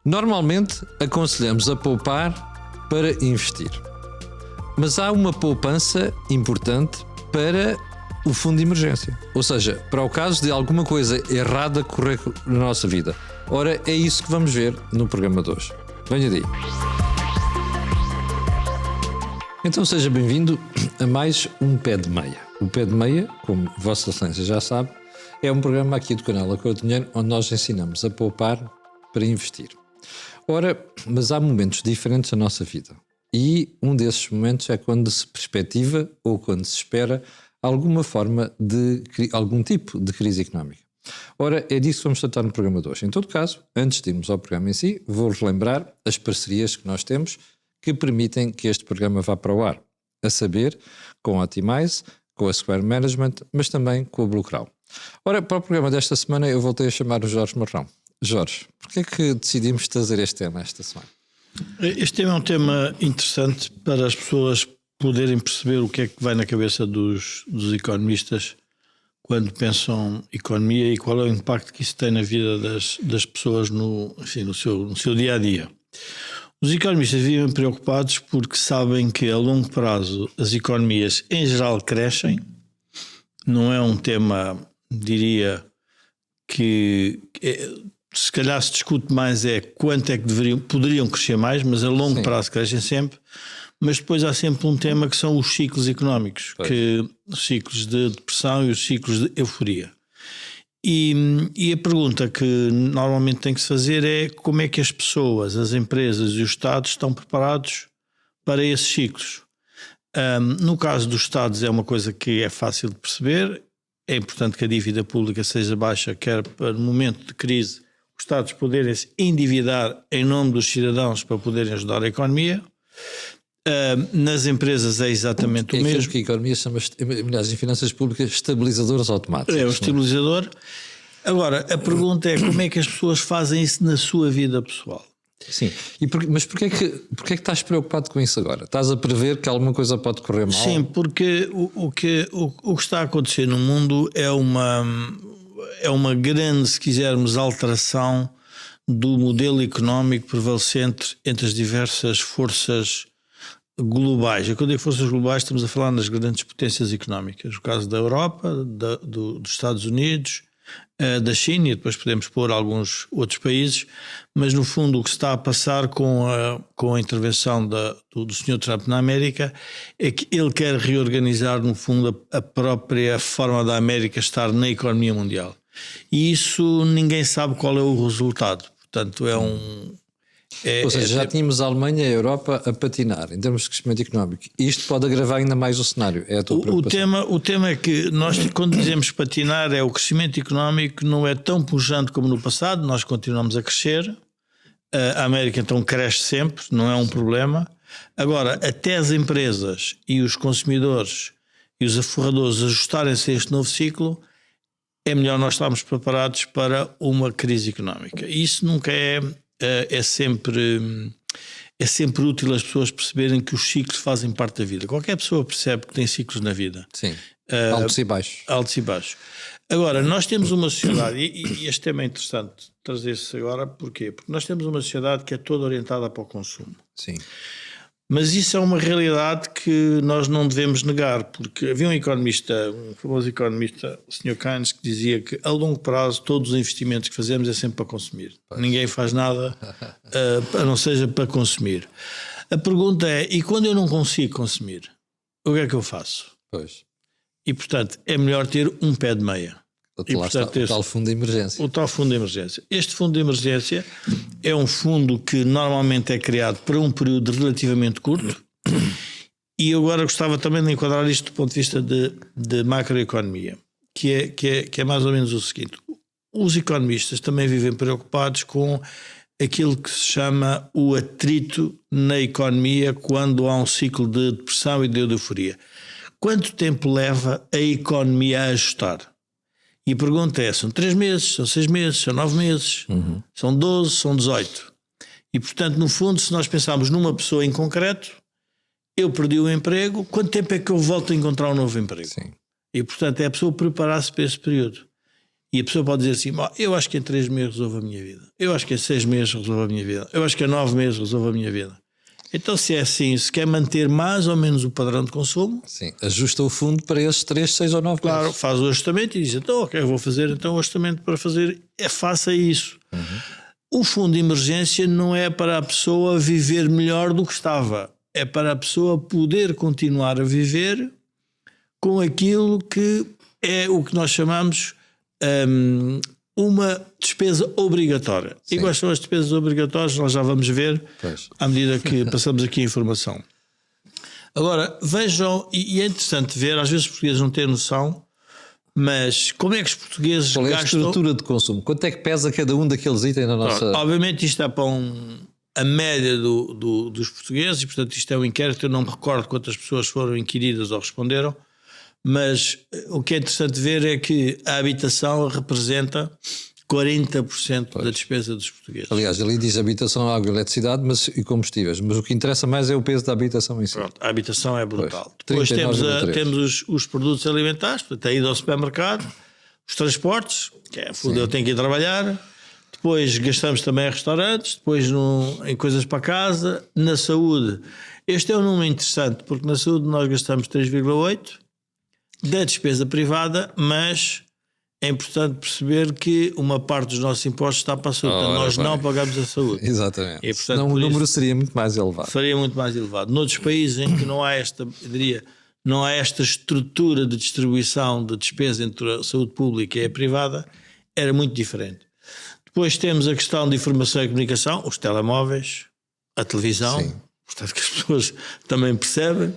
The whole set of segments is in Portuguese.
Normalmente aconselhamos a poupar para investir. Mas há uma poupança importante para o fundo de emergência. Ou seja, para o caso de alguma coisa errada correr na nossa vida. Ora, é isso que vamos ver no programa de hoje. Venha daí. Então seja bem-vindo a mais um Pé de Meia. O Pé de Meia, como Vossa Excelência já sabe, é um programa aqui do canal A Cor do Dinheiro onde nós ensinamos a poupar para investir. Ora, mas há momentos diferentes na nossa vida. E um desses momentos é quando se perspectiva ou quando se espera alguma forma de algum tipo de crise económica. Ora, é disso que vamos tratar no programa de hoje. Em todo caso, antes de irmos ao programa em si, vou-vos lembrar as parcerias que nós temos que permitem que este programa vá para o ar. A saber, com a Optimize, com a Square Management, mas também com a Bluecrow. Ora, para o programa desta semana eu voltei a chamar o Jorge Marrão. Jorge, porquê é que decidimos trazer este tema esta semana? Este tema é um tema interessante para as pessoas poderem perceber o que é que vai na cabeça dos economistas quando pensam economia e qual é o impacto que isso tem na vida das pessoas no seu dia a dia. Os economistas vivem preocupados porque sabem que a longo prazo as economias em geral crescem. Não é um tema, diria, que se calhar se discute mais é quanto é que poderiam crescer mais, mas a longo prazo crescem sempre. Mas depois há sempre um tema que são os ciclos económicos, os ciclos de depressão e os ciclos de euforia. E a pergunta que normalmente tem que se fazer é como é que as pessoas, as empresas e os Estados estão preparados para esses ciclos. No caso dos Estados é uma coisa que é fácil de perceber. É importante que a dívida pública seja baixa, quer para no momento de crise os Estados poderem se endividar em nome dos cidadãos para poderem ajudar a economia. Nas empresas é exatamente o mesmo. Aquilo que a economia chama, aliás, em finanças públicas, estabilizadores automáticos. É o estabilizador. Agora, a pergunta é como é que as pessoas fazem isso na sua vida pessoal? Sim, mas porquê é que estás preocupado com isso agora? Estás a prever que alguma coisa pode correr mal? Sim, porque o que está a acontecer no mundo é uma grande, se quisermos, alteração do modelo económico prevalecente entre as diversas forças globais. E quando digo forças globais estamos a falar nas grandes potências económicas. O caso da Europa, dos Estados Unidos, da China, e depois podemos pôr alguns outros países, mas no fundo o que se está a passar com a intervenção do Sr. Trump na América é que ele quer reorganizar no fundo a própria forma da América estar na economia mundial. E isso ninguém sabe qual é o resultado. Portanto, ou seja, já tínhamos a Alemanha e a Europa a patinar em termos de crescimento económico. Isto pode agravar ainda mais o cenário. É a tua preocupação. O tema é que nós, quando dizemos patinar, é o crescimento económico não é tão pujante como no passado. Nós continuamos a crescer. A América então cresce sempre, não é um problema. Agora, até as empresas e os consumidores e os aforradores ajustarem-se a este novo ciclo, é melhor nós estarmos preparados para uma crise económica. E isso nunca é sempre útil as pessoas perceberem que os ciclos fazem parte da vida. Qualquer pessoa percebe que tem ciclos na vida. Sim, altos e baixos. Altos e baixos. Agora, nós temos uma sociedade, e este tema é interessante trazer-se agora, porquê? Porque nós temos uma sociedade que é toda orientada para o consumo. Sim. Mas isso é uma realidade que nós não devemos negar, porque havia um famoso economista, o Sr. Keynes, que dizia que a longo prazo todos os investimentos que fazemos é sempre para consumir. Pois. Ninguém faz nada a não seja para consumir. A pergunta é, e quando eu não consigo consumir, o que é que eu faço? Pois. E portanto é melhor ter um pé de meia. E, portanto, o tal fundo de emergência. O tal fundo de emergência. Este fundo de emergência é um fundo que normalmente é criado para um período relativamente curto e eu agora gostava também de enquadrar isto do ponto de vista de macroeconomia, que é mais ou menos o seguinte. Os economistas também vivem preocupados com aquilo que se chama o atrito na economia quando há um ciclo de depressão e de euforia. Quanto tempo leva a economia a ajustar? E a pergunta é, são 3 meses, são 6 meses, são 9 meses, são 12, são 18. E portanto, no fundo, se nós pensarmos numa pessoa em concreto, eu perdi o emprego, quanto tempo é que eu volto a encontrar um novo emprego? Sim. E portanto é a pessoa preparar-se para esse período. E a pessoa pode dizer assim: eu acho que em 3 meses resolvo a minha vida, eu acho que em 6 meses resolvo a minha vida, eu acho que em 9 meses resolvo a minha vida. Então, se é assim, se quer manter mais ou menos o padrão de consumo, sim, ajusta o fundo para esses 3, 6 ou 9 claro, meses. faz o ajustamento e diz: então, ok, vou fazer então o ajustamento para fazer, faça isso. O fundo de emergência não é para a pessoa viver melhor do que estava, é para a pessoa poder continuar a viver com aquilo que é o que nós chamamos uma despesa obrigatória. Sim. E quais são as despesas obrigatórias? Nós já vamos ver Pois. à medida que passamos aqui a informação. Agora, vejam, e é interessante ver, às vezes os portugueses não têm noção, mas como é que os portugueses Qual é a gastam... estrutura de consumo? Quanto é que pesa cada um daqueles itens na nossa... Obviamente isto é para a média dos portugueses e, portanto, isto é um inquérito. Eu não me recordo quantas pessoas foram inquiridas ou responderam, mas o que é interessante ver é que a habitação representa 40% da despesa dos portugueses. Aliás, ali diz habitação, água, eletricidade e combustíveis, mas o que interessa mais é o peso da habitação em si. Pronto, a habitação é brutal. Pois, Depois 39,3. temos os produtos alimentares, portanto, a ida ao supermercado, os transportes, que é fundo, eu tenho que ir trabalhar. Depois gastamos também em restaurantes, depois em coisas para casa, na saúde. Este é um número interessante, porque na saúde nós gastamos 3,8% da despesa privada, mas é importante perceber que uma parte dos nossos impostos está para a saúde. Portanto, nós não pagamos a saúde. Exatamente. E, portanto, senão o número seria muito mais elevado. Seria muito mais elevado. Noutros países em que não há esta, eu diria, não há esta estrutura de distribuição de despesa entre a saúde pública e a privada, era muito diferente. Depois temos a questão de informação e comunicação, os telemóveis, a televisão, Sim. portanto que as pessoas também percebem.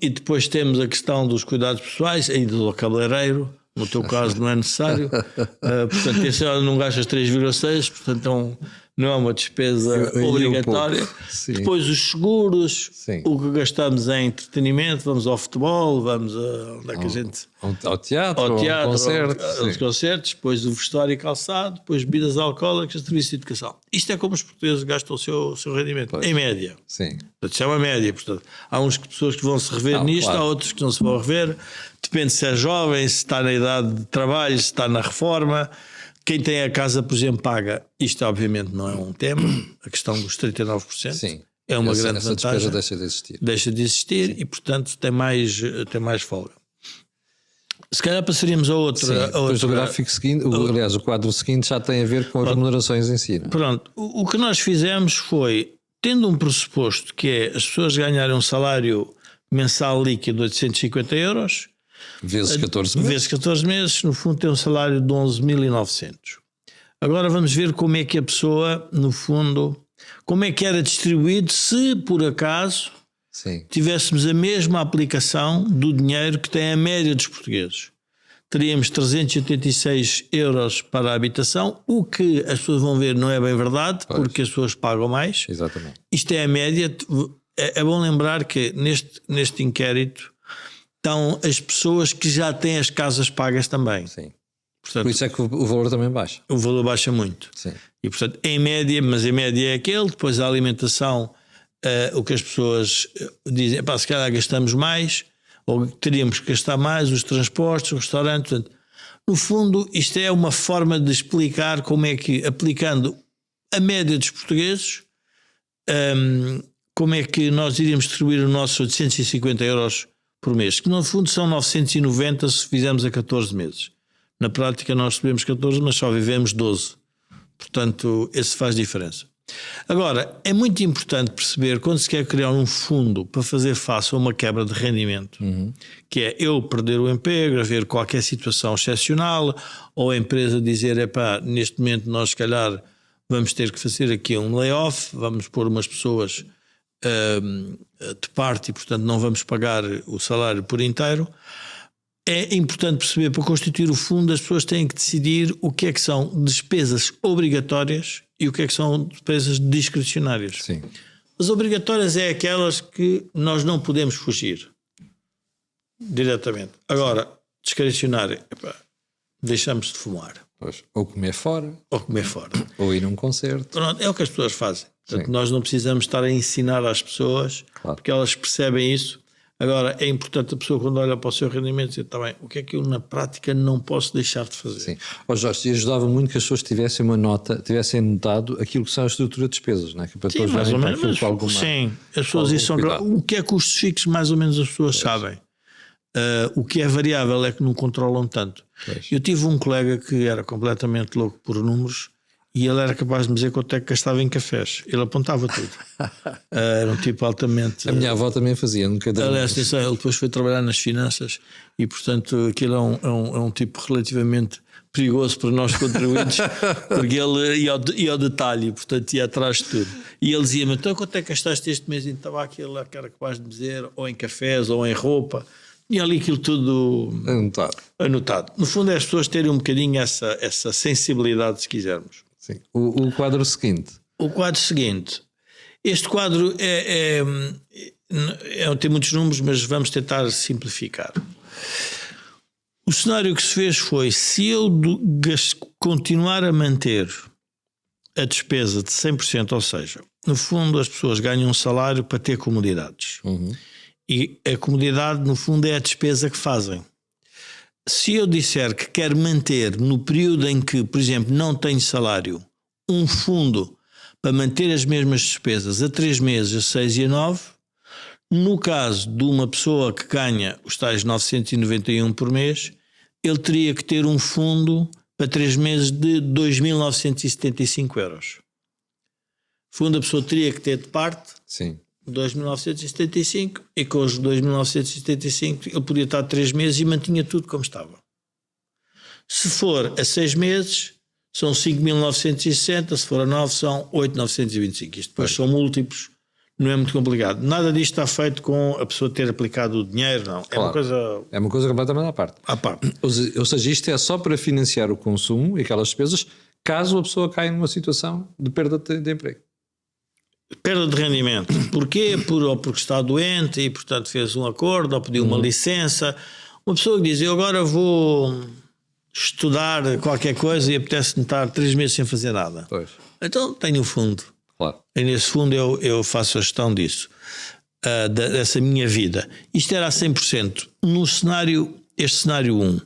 E depois temos a questão dos cuidados pessoais, ainda do cabeleireiro, no teu caso não é necessário. Portanto, esse não gastas 3,6, portanto não é uma despesa obrigatória. Depois os seguros, o que gastamos em entretenimento, vamos ao futebol, vamos onde é que a gente... Ao teatro, aos concertos, depois o vestuário e calçado, depois bebidas alcoólicas, serviço de educação. Isto é como os portugueses gastam o seu rendimento, em média. Sim. Portanto, isso é uma média. Portanto, há uns pessoas que vão se rever nisto, claro. Há outros que não se vão rever. Depende se é jovem, se está na idade de trabalho, se está na reforma. Quem tem a casa, por exemplo, paga. Isto obviamente não é um tema. A questão dos 39%. Sim. É uma grande vantagem. Essa despesa deixa de existir. Deixa de existir. Sim. E, portanto, tem mais folga. Se calhar passaríamos a outra. Depois o gráfico seguinte, aliás, o quadro seguinte já tem a ver com as remunerações em si. Não? Pronto. O que nós fizemos foi, tendo um pressuposto que é as pessoas ganharem um salário mensal líquido de 850 euros... Vezes 14 meses. Vezes 14 meses, no fundo tem um salário de 11.900. Agora vamos ver como é que a pessoa, no fundo, como é que era distribuído se, por acaso, tivéssemos a mesma aplicação do dinheiro que tem a média dos portugueses. Teríamos 386 euros para a habitação, o que as pessoas vão ver não é bem verdade, porque as pessoas pagam mais. Exatamente. Isto é a média. É bom lembrar que neste inquérito estão as pessoas que já têm as casas pagas também. Sim. Portanto, por isso é que o valor também baixa. O valor baixa muito. Sim. E, portanto, em média, mas em média é aquele. Depois a alimentação, o que as pessoas dizem, se calhar gastamos mais, ou teríamos que gastar mais, os transportes, o restaurante. Portanto, no fundo, isto é uma forma de explicar como é que, aplicando a média dos portugueses, como é que nós iríamos distribuir os nossos 850 euros por mês, que no fundo são 990 se fizermos a 14 meses. Na prática nós recebemos 14, mas só vivemos 12. Portanto, esse faz diferença. Agora, é muito importante perceber quando se quer criar um fundo para fazer face a uma quebra de rendimento, que é eu perder o emprego, haver qualquer situação excepcional, ou a empresa dizer, neste momento nós se calhar vamos ter que fazer aqui um layoff, vamos pôr umas pessoas de parte e, portanto, não vamos pagar o salário por inteiro. É importante perceber, para constituir o fundo, as pessoas têm que decidir o que é que são despesas obrigatórias e o que é que são despesas discricionárias. Sim. As obrigatórias é aquelas que nós não podemos fugir diretamente. Agora, discricionária, deixamos de fumar. Pois, ou comer fora. Ou ir num concerto. Pronto, é o que as pessoas fazem. Portanto, nós não precisamos estar a ensinar às pessoas, porque elas percebem isso. Agora, é importante a pessoa, quando olha para o seu rendimento, dizer, está bem, o que é que eu na prática não posso deixar de fazer? Sim. Jorge, e ajudava muito que as pessoas tivessem uma nota, tivessem notado aquilo que são a estrutura de despesas, não é? Que para Sim, mais ou menos. com alguma, Sim, as pessoas isso são. O que é custos fixos, mais ou menos as pessoas sabem. O que é variável é que não controlam tanto. Pois. Eu tive um colega que era completamente louco por números e ele era capaz de me dizer quanto é que gastava em cafés. Ele apontava tudo. Era um tipo altamente. A minha avó também fazia, nunca deu. Aliás, ele depois foi trabalhar nas finanças e, portanto, aquilo é um tipo relativamente perigoso para nós contribuintes, porque ele ia ao detalhe, portanto, ia atrás de tudo. E ele dizia-me: então, quanto é que gastaste este mês em tabaco? Ele era capaz de me dizer, ou em cafés, ou em roupa. E ali aquilo tudo anotado. No fundo, é as pessoas terem um bocadinho essa sensibilidade, se quisermos. Sim. O quadro seguinte. O quadro seguinte. Este quadro tem muitos números, mas vamos tentar simplificar. O cenário que se fez foi: se eu continuar a manter a despesa de 100%, ou seja, no fundo as pessoas ganham um salário para ter comodidades. Uhum. E a comodidade, no fundo, é a despesa que fazem. Se eu disser que quero manter, no período em que, por exemplo, não tenho salário, um fundo para manter as mesmas despesas a 3 meses, a 6 e a 9, no caso de uma pessoa que ganha os tais 991 por mês, ele teria que ter um fundo para 3 meses de 2.975 euros. Fundo, a pessoa teria que ter de parte. Sim. 2.975, e com os 2.975 ele podia estar 3 meses e mantinha tudo como estava. Se for a 6 meses, são 5.960, se for a 9, são 8.925. Isto depois são múltiplos, não é muito complicado. Nada disto está feito com a pessoa ter aplicado o dinheiro, não. Claro. É uma coisa completamente à parte. Ou seja, isto é só para financiar o consumo e aquelas despesas, caso a pessoa caia numa situação de perda de emprego. Perda de rendimento. Porquê? Ou porque está doente e, portanto, fez um acordo ou pediu uma licença. Uma pessoa que diz: eu agora vou estudar qualquer coisa e apetece-me estar 3 meses sem fazer nada. Pois. Então tenho um fundo. Claro. E nesse fundo eu faço a gestão disso, dessa minha vida. Isto era a 100%. No cenário, este cenário 1. Ou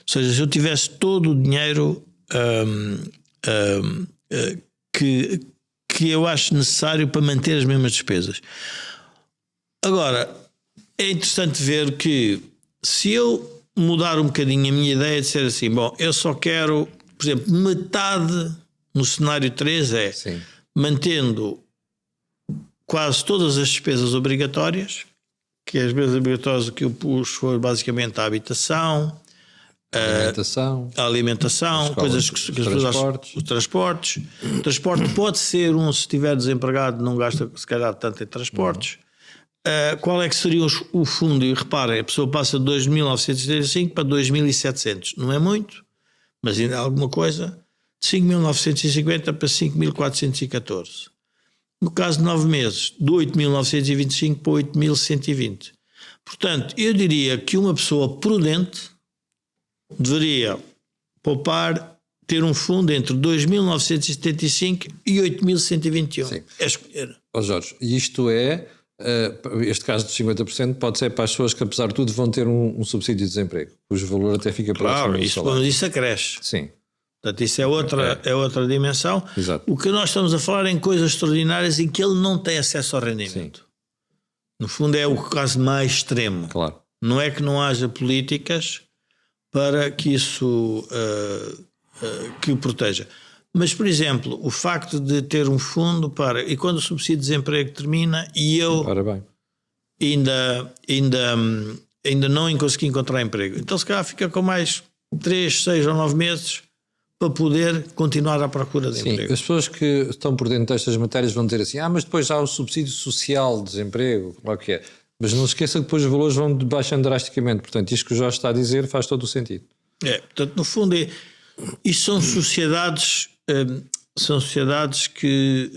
seja, se eu tivesse todo o dinheiro que eu acho necessário para manter as mesmas despesas. Agora, é interessante ver que se eu mudar um bocadinho a minha ideia de ser assim, bom, eu só quero, por exemplo, metade no cenário 3 é Sim. mantendo quase todas as despesas obrigatórias, que as despesas obrigatórias que eu pus foi basicamente a habitação, a alimentação, coisas que as pessoas acham, os transportes. O transporte pode ser se estiver desempregado, não gasta se calhar tanto em transportes. Qual é que seria o fundo? E reparem, a pessoa passa de 2.975 para 2.700. Não é muito, mas ainda é alguma coisa. De 5.950 para 5.414. No caso de 9 meses, de 8.925 para 8.120. Portanto, eu diria que uma pessoa prudente deveria poupar, ter um fundo entre 2.975 e 8.121. Sim. É escolher. Jorge, isto é, este caso de 50% pode ser para as pessoas que, apesar de tudo, vão ter um subsídio de desemprego, cujo valor até fica próximo do salário. Claro, isso acresce. Sim. Portanto, isso é outra dimensão. Exato. O que nós estamos a falar é em coisas extraordinárias em que ele não tem acesso ao rendimento. Sim. No fundo é o caso mais extremo. Claro. Não é que não haja políticas para que isso que o proteja. Mas, por exemplo, o facto de ter um fundo para... E quando o subsídio de desemprego termina e eu ainda não consegui encontrar emprego, então se calhar fica com mais 3, 6 ou 9 meses para poder continuar à procura de emprego. As pessoas que estão por dentro destas matérias vão dizer assim: mas depois há o subsídio social de desemprego, como é que é? Mas não se esqueça que depois os valores vão baixando drasticamente. Portanto, isto que o Jorge está a dizer faz todo o sentido. Portanto, no fundo, isto são sociedades que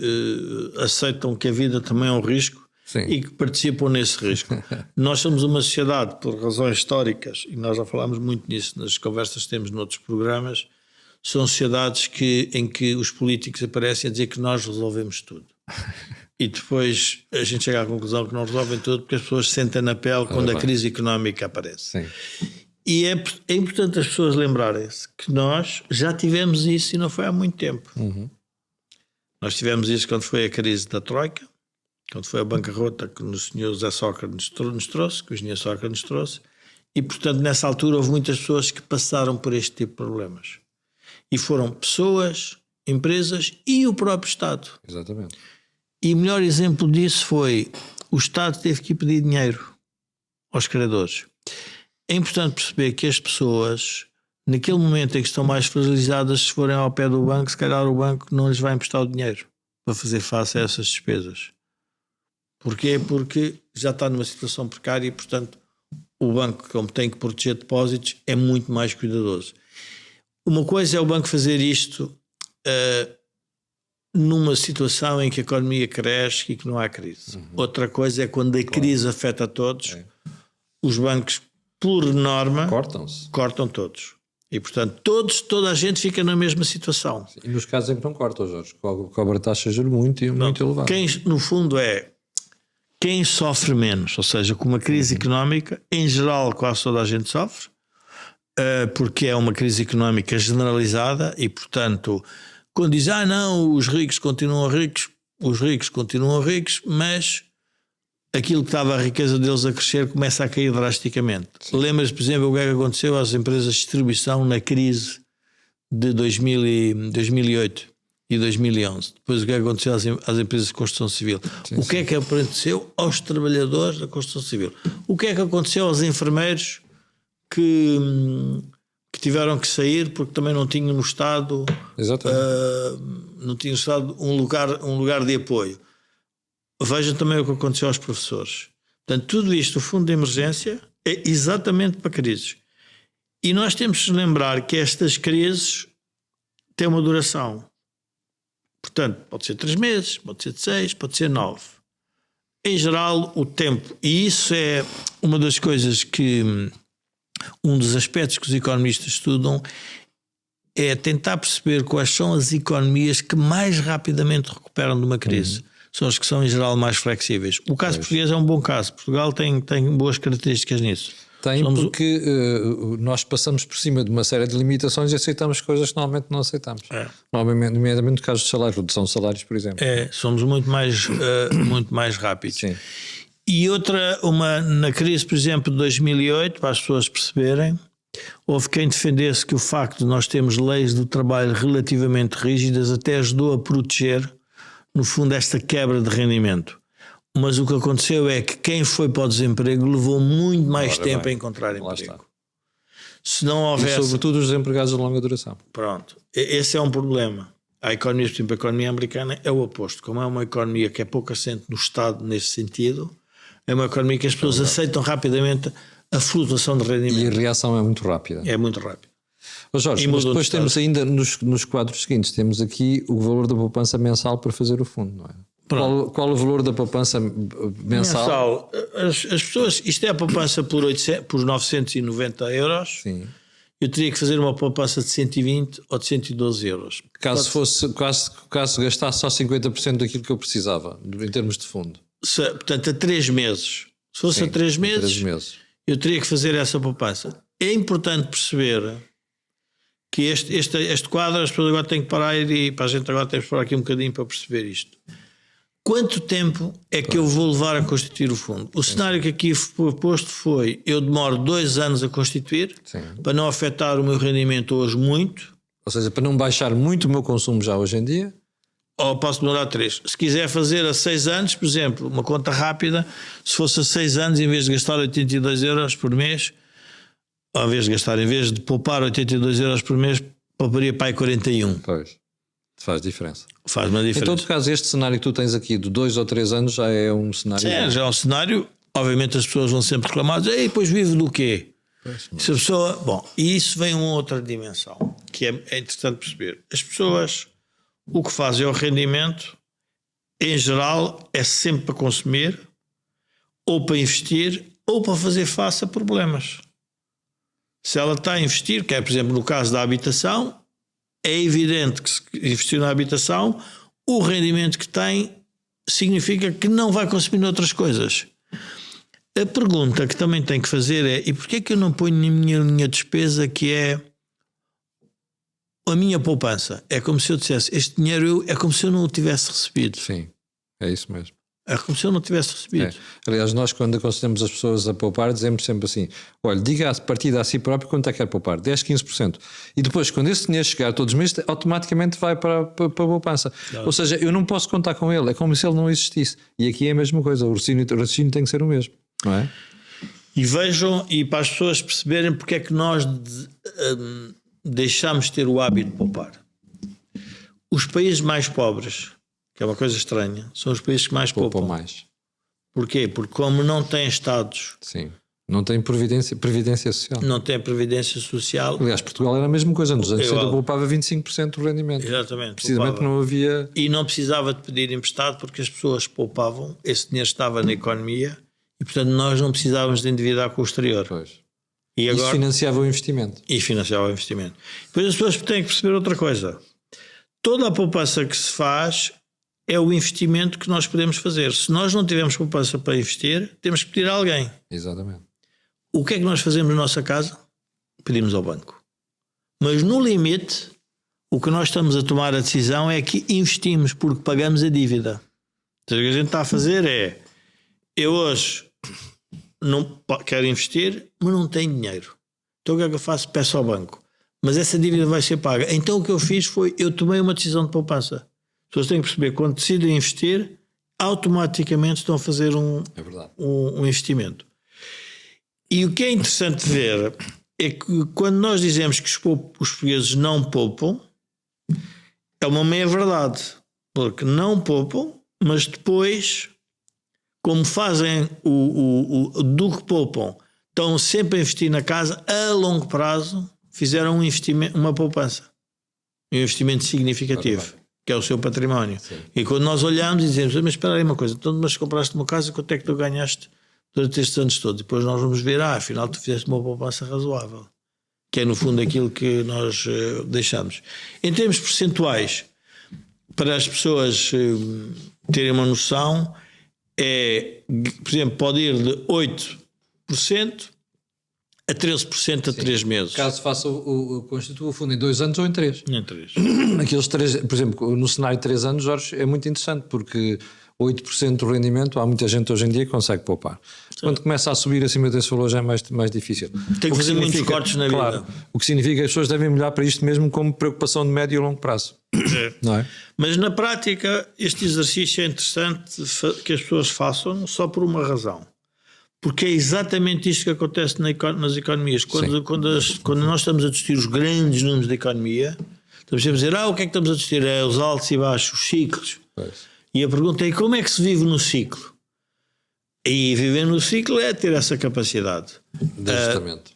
aceitam que a vida também é um risco. Sim. E que participam nesse risco. Nós somos uma sociedade, por razões históricas, e nós já falámos muito nisso nas conversas que temos noutros programas, são sociedades em que os políticos aparecem a dizer que nós resolvemos tudo. e depois a gente chega à conclusão que não resolvem tudo porque as pessoas sentem na pele quando a crise económica aparece. Sim. E é importante as pessoas lembrarem-se que nós já tivemos isso e não foi há muito tempo. Nós tivemos isso quando foi a crise da Troika, quando foi a bancarrota que o senhor José Sócrates nos trouxe, que o engenheiro Sócrates nos trouxe, e portanto nessa altura houve muitas pessoas que passaram por este tipo de problemas. E foram pessoas, empresas e o próprio Estado. Exatamente. E o melhor exemplo disso foi o Estado teve que ir pedir dinheiro aos credores. É importante perceber que as pessoas, naquele momento em que estão mais fragilizadas, se forem ao pé do banco, se calhar o banco não lhes vai emprestar o dinheiro para fazer face a essas despesas. Porquê? Porque já está numa situação precária e, portanto, o banco, como tem que proteger depósitos, é muito mais cuidadoso. Uma coisa é o banco fazer isto numa situação em que a economia cresce e que não há crise. Outra coisa é quando a crise afeta a todos, os bancos, por norma, cortam todos. E, portanto, toda a gente fica na mesma situação. E nos casos em que não cortam, Jorge, cobra taxas de juros muito elevada. No fundo, quem sofre menos, ou seja, com uma crise económica, em geral quase toda a gente sofre, porque é uma crise económica generalizada e, portanto, quando diz, não, os ricos continuam ricos, mas aquilo que estava a riqueza deles a crescer começa a cair drasticamente. Lembras, por exemplo, o que é que aconteceu às empresas de distribuição na crise de 2008 e 2011? Depois o que é que aconteceu às empresas de construção civil? O que é que aconteceu aos trabalhadores da construção civil? O que é que aconteceu aos enfermeiros que tiveram que sair porque também não tinham no Estado, não tinham no Estado um lugar de apoio? Vejam também o que aconteceu aos professores. Portanto, tudo isto, o fundo de emergência, é exatamente para crises. E nós temos que lembrar que estas crises têm uma duração. Portanto, pode ser 3 meses, pode ser 6, pode ser 9. Em geral, o tempo. E isso é uma das coisas que... Um dos aspectos que os economistas estudam é tentar perceber quais são as economias que mais rapidamente recuperam de uma crise. São as que são, em geral, mais flexíveis. O caso português é um bom caso. Portugal tem boas características nisso. Porque nós passamos por cima de uma série de limitações e aceitamos coisas que normalmente não aceitamos. Nomeadamente no caso dos salários, redução de salários, por exemplo. Somos muito mais rápidos. Sim. E na crise, por exemplo, de 2008, para as pessoas perceberem, houve quem defendesse que o facto de nós termos leis do trabalho relativamente rígidas até ajudou a proteger, no fundo, esta quebra de rendimento. Mas o que aconteceu é que quem foi para o desemprego levou muito mais tempo a encontrar emprego. Se não houvesse... E sobretudo os desempregados de longa duração. Pronto. Esse é um problema. A economia, por exemplo, a economia americana é o oposto. Como é uma economia que é pouco assente no Estado nesse sentido, é uma economia que as pessoas aceitam rapidamente a flutuação de rendimento. E a reação é muito rápida. É muito rápida. Jorge, mas depois temos ainda nos quadros seguintes, temos aqui o valor da poupança mensal para fazer o fundo, não é? Qual o valor da poupança mensal? As pessoas, isto é a poupança por 990 euros. Sim. Eu teria que fazer uma poupança de 120 ou de 112 euros. Caso gastasse só 50% daquilo que eu precisava, em termos de fundo. Portanto, a 3 meses. Se fosse a 3 meses, eu teria que fazer essa poupança. É importante perceber que este quadro, as pessoas agora têm que parar e para a gente agora temos que parar aqui um bocadinho para perceber isto. Quanto tempo é que eu vou levar a constituir o fundo? O cenário que aqui foi posto foi: eu demoro 2 anos a constituir, para não afetar o meu rendimento hoje muito. Ou seja, para não baixar muito o meu consumo já hoje em dia. Ou posso demorar 3. Se quiser fazer a 6 anos, por exemplo, uma conta rápida, se fosse a 6 anos, em vez de gastar 82 euros por mês, ou em vez de poupar 82 euros por mês, pouparia para aí 41. Pois. Faz diferença. Faz uma diferença. Em todo caso, este cenário que tu tens aqui de 2 ou 3 anos já é um cenário... Sim, já é um cenário. Obviamente as pessoas vão sempre reclamar, dizer, depois vive do quê? Se a pessoa... Bom, e isso vem uma outra dimensão, que é interessante perceber. As pessoas, o que fazem ao rendimento, em geral, é sempre para consumir, ou para investir, ou para fazer face a problemas. Se ela está a investir, que é, por exemplo, no caso da habitação, é evidente que se investir na habitação, o rendimento que tem significa que não vai consumir outras coisas. A pergunta que também tem que fazer é: e porquê é que eu não ponho na minha despesa, que é a minha poupança? É como se eu dissesse, este dinheiro é como se eu não o tivesse recebido. Sim, é isso mesmo. É como se eu não tivesse recebido. É. Aliás, nós quando aconselhamos as pessoas a poupar, dizemos sempre assim: olha, diga a partida a si próprio quanto é que quer poupar, 10, 15%. E depois, quando esse dinheiro chegar todos os meses, automaticamente vai para a poupança. Claro. Ou seja, eu não posso contar com ele, é como se ele não existisse. E aqui é a mesma coisa, o raciocínio tem que ser o mesmo, não é? E vejam, e para as pessoas perceberem porque é que nós deixamos de ter o hábito de poupar. Os países mais pobres, que é uma coisa estranha, são os países que mais poupam. Mais. Porquê? Porque como não têm Estados... Sim. Não tem previdência social. Não tem previdência social. Aliás, Portugal era a mesma coisa. Nos anos 60 poupava 25% do rendimento. Exatamente. Precisamente poupava. Não havia... E não precisava de pedir emprestado porque as pessoas poupavam, esse dinheiro estava na economia e, portanto, nós não precisávamos de endividar com o exterior. Pois. E agora... Isso financiava o investimento. E financiava o investimento. Depois as pessoas têm que perceber outra coisa. Toda a poupança que se faz é o investimento que nós podemos fazer. Se nós não tivermos poupança para investir, temos que pedir a alguém. Exatamente. O que é que nós fazemos na nossa casa? Pedimos ao banco. Mas no limite, o que nós estamos a tomar a decisão é que investimos porque pagamos a dívida. Então, o que a gente está a fazer é: eu hoje não quero investir, mas não tenho dinheiro. Então o que é que eu faço? Peço ao banco. Mas essa dívida vai ser paga. Então o que eu fiz foi, eu tomei uma decisão de poupança. As pessoas têm que perceber, quando decidem investir, automaticamente estão a fazer um investimento. E o que é interessante ver é que quando nós dizemos que os portugueses não poupam, é uma meia verdade. Porque não poupam, mas depois, como fazem do que poupam, estão sempre a investir na casa, a longo prazo, fizeram um investimento, uma poupança. Um investimento significativo, que é o seu património. Sim. E quando nós olhamos e dizemos: mas espera aí uma coisa, então, mas compraste uma casa, quanto é que tu ganhaste durante estes anos todos? E depois nós vamos ver: afinal tu fizeste uma poupança razoável, que é no fundo aquilo que nós deixamos. Em termos percentuais, para as pessoas terem uma noção, por exemplo, pode ir de 8% a 13% a 3 meses. Caso faça constitua o fundo em 2 anos ou em 3. Em 3. Aqueles 3, por exemplo, no cenário de 3 anos, Jorge, é muito interessante porque 8% do rendimento, há muita gente hoje em dia que consegue poupar. Sim. Quando começa a subir acima desse valor já é mais difícil. Tem que fazer muitos cortes na vida. O que significa que as pessoas devem olhar para isto mesmo como preocupação de médio e longo prazo. Não é? Mas na prática este exercício é interessante que as pessoas façam só por uma razão. Porque é exatamente isto que acontece nas economias. Quando nós estamos a discutir os grandes números da economia, estamos a dizer: o que é que estamos a discutir? É os altos e baixos, os ciclos. Pois. E a pergunta é: como é que se vive no ciclo? E viver no ciclo é ter essa capacidade. Justamente.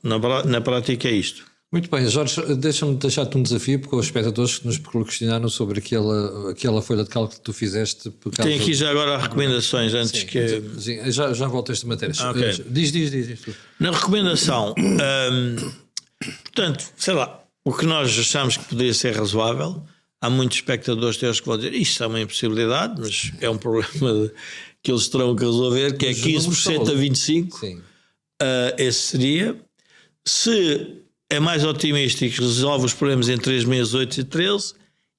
Na prática é isto. Muito bem, Jorge, deixa-me deixar-te um desafio, porque os espectadores que nos questionaram sobre aquela folha de cálculo que tu fizeste. Tem aqui já agora recomendações antes. Sim, que... Sim, já volto a esta matéria. Okay. Diz. Na recomendação, portanto, sei lá, o que nós achamos que poderia ser razoável, há muitos espectadores teus que vão dizer: isto é uma impossibilidade, mas é um problema que eles terão que resolver, que é 15% a 25%. Sim. Esse seria. Se é mais otimista e que resolve os problemas em 3 meses, 8 e 13,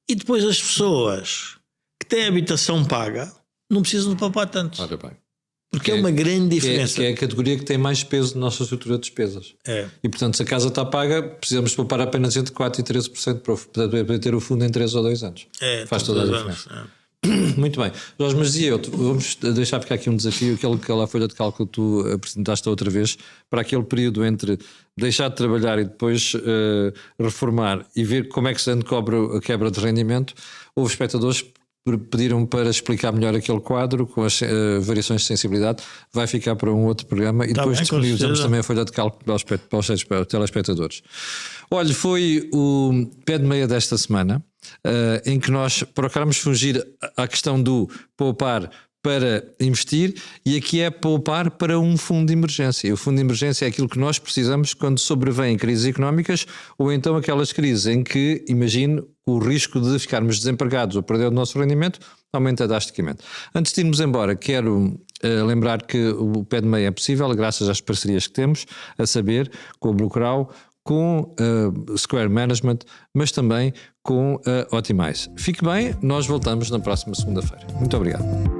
e depois as pessoas que têm habitação paga não precisam de poupar tanto. Ora bem. Porque é uma grande diferença. Que é a categoria que tem mais peso na nossa estrutura de despesas. E portanto, se a casa está paga, precisamos poupar apenas entre 4% e 13% para ter o fundo em 3 ou 2 anos. Faz toda a diferença. Muito bem. Jorge, mas dizia eu, vamos deixar ficar aqui um desafio, aquela folha de cálculo que tu apresentaste outra vez, para aquele período entre deixar de trabalhar e depois reformar e ver como é que se cobra a quebra de rendimento. Houve espectadores que pediram para explicar melhor aquele quadro com as variações de sensibilidade. Vai ficar para um outro programa e depois disponibilizamos também a folha de cálculo para os telespectadores. Olha, foi o pé de meia desta semana, em que nós procuramos fugir à questão do poupar para investir, e aqui é poupar para um fundo de emergência. E o fundo de emergência é aquilo que nós precisamos quando sobrevêm crises económicas, ou então aquelas crises em que, imagine, o risco de ficarmos desempregados ou perder o nosso rendimento aumenta drasticamente. Antes de irmos embora, quero lembrar que o pé de meia é possível graças às parcerias que temos, a saber, com o Bluecrow, com Square Management, mas também com a Otimize. Fique bem, nós voltamos na próxima segunda-feira. Muito obrigado.